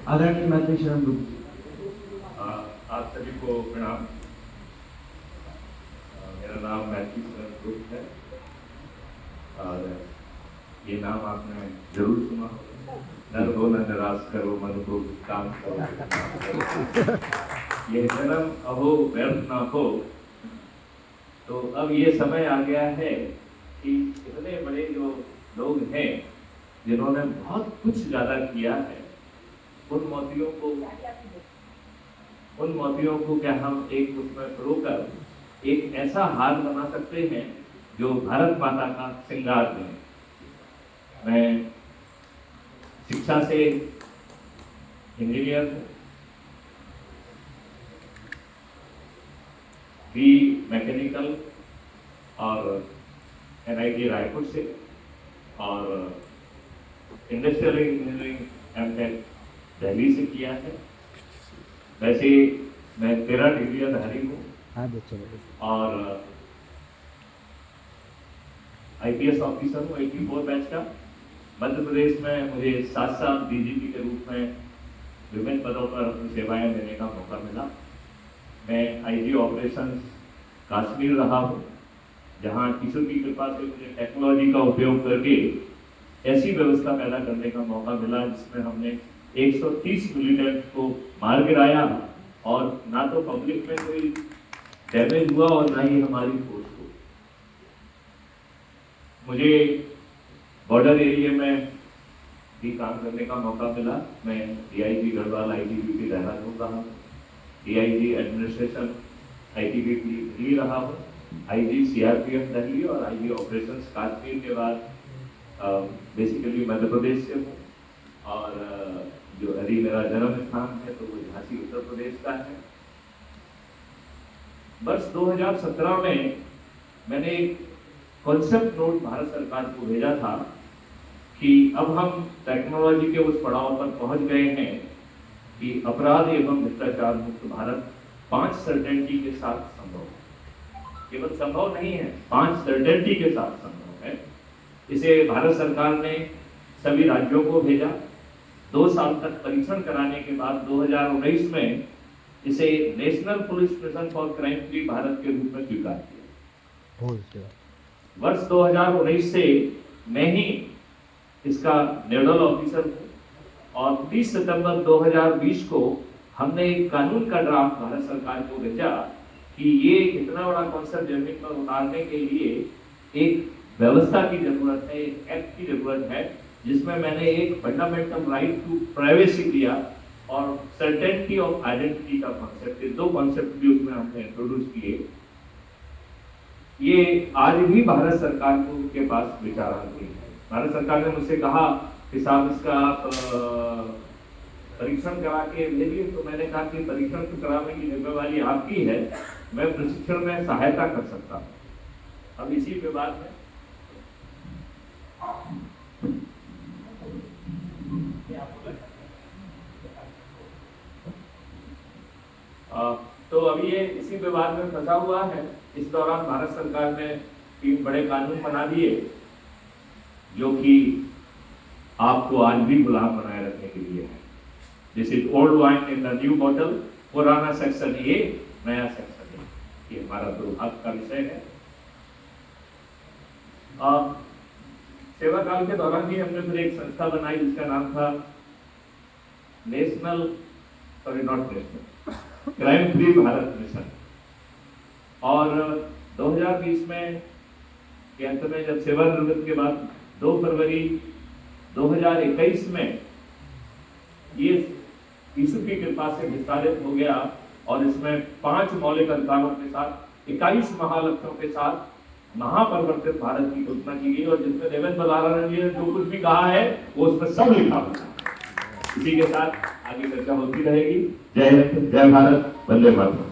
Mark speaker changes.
Speaker 1: आदरणीय मैत्री शरण गुरु,
Speaker 2: आप सभी को प्रणाम। मेरा नाम मैत्री शरण गुरु है और ये नाम आपने जरूर सुना होगा। नर हो न निराश करो, मन को काम करो, ये जन्म अहो व्यर्थ ना हो। तो अब ये समय आ गया है कि इतने बड़े जो लोग हैं जिन्होंने बहुत कुछ ज्यादा किया है, उन मोतियों को क्या हम एक उसमें रोकर एक ऐसा हार बना सकते हैं जो भारत माता का श्रृंगार बने। मैं शिक्षा से इंजीनियर हूँ, बी मैकेनिकल और NIT रायपुर से, और इंडस्ट्रियल इंजीनियरिंग MTech दिल्ली से किया है। वैसे मैं 13 डिग्रियाधारी हूँ और IPS ऑफिसर हूँ 84 बैच का। मध्य प्रदेश में मुझे 7 साल DGP के रूप में विभिन्न पदों पर अपनी सेवाएं देने का मौका मिला। मैं IG ऑपरेशंस कश्मीर रहा हूँ, जहाँ ईश्वर की कृपा से मुझे टेक्नोलॉजी का उपयोग करके ऐसी व्यवस्था पैदा करने का मौका मिला जिसमें हमने 130 मिलिटेंट्स को मार गिराया और ना तो पब्लिक में कोई डैमेज हुआ और ना ही हमारी फोर्स को। मुझे बॉर्डर एरिया में भी काम करने का मौका मिला। मैं DIG गढ़वाल ITBP देहरादून रहा हूँ, DIG एडमिनिस्ट्रेशन ITBP दिल्ली रहा हूँ, IG CRPF दिल्ली और IG ऑपरेशंस कश्मीर के बाद बेसिकली मध्य प्रदेश से हूँ। और जो अभी मेरा जन्म स्थान है तो वो झांसी उत्तर प्रदेश का है। वर्ष 2017 में मैंने एक कॉन्सेप्ट नोट भारत सरकार को भेजा था कि अब हम टेक्नोलॉजी के उस पड़ाव पर पहुंच गए हैं कि अपराध एवं भ्रष्टाचार मुक्त भारत 5 सर्टेनिटी के साथ संभव है। केवल संभव नहीं है, 5 सर्टेनिटी के साथ संभव है। इसे भारत सरकार ने सभी राज्यों को भेजा। 2 साल तक परीक्षण कराने के बाद 2019 में इसे national police mission for crime free Bharat के रूप में स्वीकार किया। वर्ष 2019 से मैं ही इसका नोडल ऑफिसर हूँ और 30 सितंबर 2020 को हमने एक कानून का ड्राफ्ट भारत सरकार को भेजा कि ये इतना बड़ा कॉन्सेप्ट जमीन पर उतारने के लिए एक व्यवस्था की जरूरत है, एक एक्ट की जरूरत है, जिसमें मैंने एक फंडामेंटल राइट टू प्राइवेसी दिया और सर्टेनिटी ऑफ आइडेंटिटी का कॉन्सेप्ट, 2 कॉन्सेप्ट भी उसमें हमने इंट्रोड्यूस किए। ये आज भी भारत सरकार के पास विचाराधीन है। भारत सरकार ने मुझसे कहा कि साहब इसका आप परीक्षण करा के भेजिए, तो मैंने कहा कि परीक्षण तो कराने की जिम्मेवारी आपकी है, मैं प्रशिक्षण में सहायता कर सकता हूँ। अब इसी विवाद में तो अभी ये इसी विवाद में फंसा हुआ है। इस दौरान भारत सरकार ने 3 बड़े कानून बना दिए जो कि आपको आज भी गुलाम बनाए रखने के लिए है। This is old wine in the new bottle, पुराना सेक्शन ये, नया सेक्शन ये हमारा दुर्भाग्य का विषय है। सेवा काल के दौरान ही हमने फिर एक संस्था बनाई जिसका नाम था क्राइम फ्री भारत मिशन। और 2020 में के अंत में जब सेवानिवृत्ति के बाद 2 फरवरी 2021 में ये ईश्वर की कृपा से विस्तारित हो गया और इसमें 5 मौलिक अधिकारों के साथ 21 महालक्ष्यों के साथ महापरिवर्तित भारत की कल्पना की गई और जिसमें देवेंद्र बलाराम जी ने जो कुछ भी कहा है वो उसमें सब लिखा हुआ है। इसी के साथ आगे चर्चा होती रहेगी। जय हिंद, जय भारत, वंदे मातरम।